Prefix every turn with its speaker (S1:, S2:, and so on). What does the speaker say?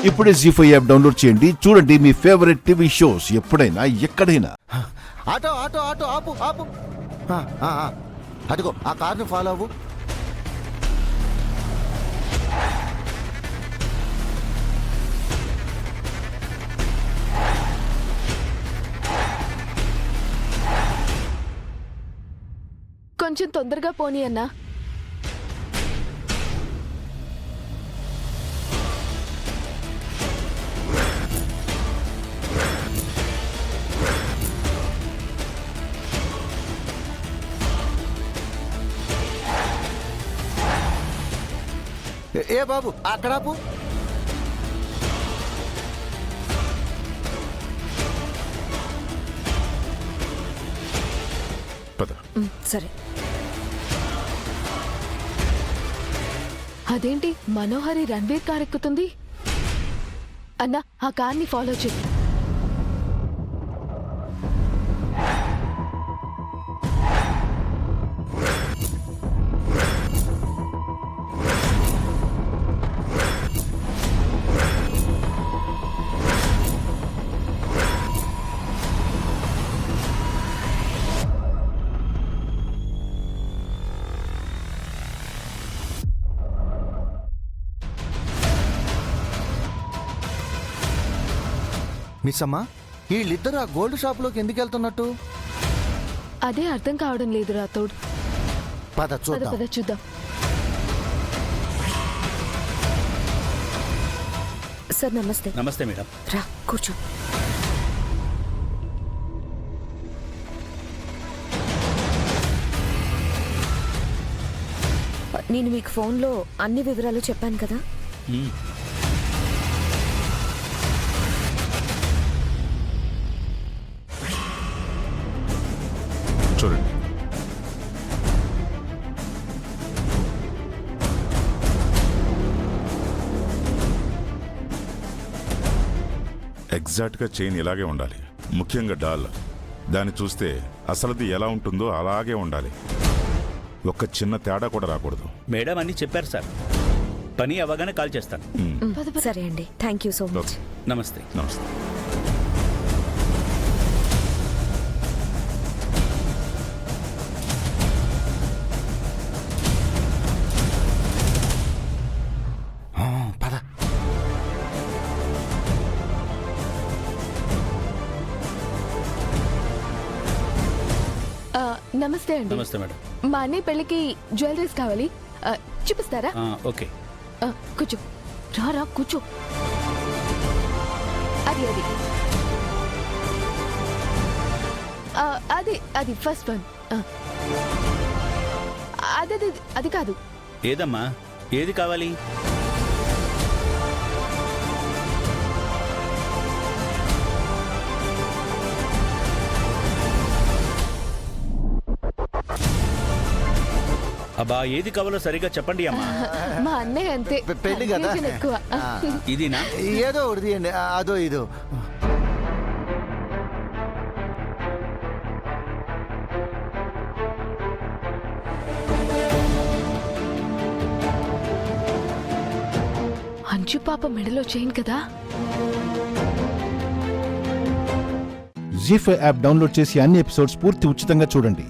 S1: ఇప్పుడే జీ5 app download చేయండి. చూడండి మీ ఫేవరెట్ టీవీ షోస్ ఎప్పుడైనా ఎక్కడైనా.
S2: ఆటో ఆటో ఆటో ఆపు ఆపు. అదిగో ఆ కార్ను ఫాలో అవ్వు.
S3: కొంచెం తొందరగా పోనీ అన్నా.
S2: ఏ బాబు అక్కడ ఆపు.
S4: సరే.
S3: అదేంటి మనోహరి రణ్వీర్ కార్ ఎక్కుతుంది? అన్నా ఆ కార్ని ఫాలో చేయి.
S2: మిస్ అమ్మా, వీళ్ళిద్దరు ఆ గోల్డ్ షాప్లోకి ఎందుకు వెళ్తున్నట్టు?
S3: అదే అర్థం కావడం లేదు రాతోడ్.
S2: పద
S3: పద
S2: చూద్దాం.
S3: పద చూద్దాం.
S4: సార్ నమస్తే.
S5: నమస్తే మేడం.
S4: రా కూర్చో. నేను మీకు ఫోన్లో అన్ని వివరాలు చెప్పాను కదా.
S6: చూడండి, ఎగ్జాక్ట్గా చైన్ ఇలాగే ఉండాలి. ముఖ్యంగా డాల్, దాన్ని చూస్తే అసలుది ఎలా ఉంటుందో అలాగే ఉండాలి. ఒక్క చిన్న తేడా కూడా రాకూడదు.
S5: మేడం అన్ని చెప్పారు సార్. పని అవగానే కాల్ చేస్తాను.
S4: సరే అండి, థ్యాంక్ యూ సో మచ్.
S5: నమస్తే.
S6: నమస్తే.
S2: పద.
S3: నమస్తే అండి.
S5: నమస్తే మేడం.
S3: మా అన్నయ్య పెళ్ళికి జ్యువెలరీస్ కావాలి, చూపిస్తారా?
S5: ఓకే.
S3: కూర్చో. రా రా కూర్చో. అది అది అది అది ఫస్ట్ వన్. అది అది అది కాదు.
S5: ఏదమ్మా, ఏది కావాలి? అబ్బా, ఏది కావాలో సరిగ్గా చెప్పండి అమ్మా.
S3: మా అన్నయ్య అంతే,
S2: పెళ్లి కదా.
S3: confusion ఎక్కువ.
S5: ఇదినా?
S2: ఏదో ఒకటి తీయండి. అదో ఇదో.
S3: అంచు పాప మెడలో చైన్ కదా.
S1: జీ5 యాప్ డౌన్లోడ్ చేసి అన్ని ఎపిసోడ్స్ పూర్తి ఉచితంగా చూడండి.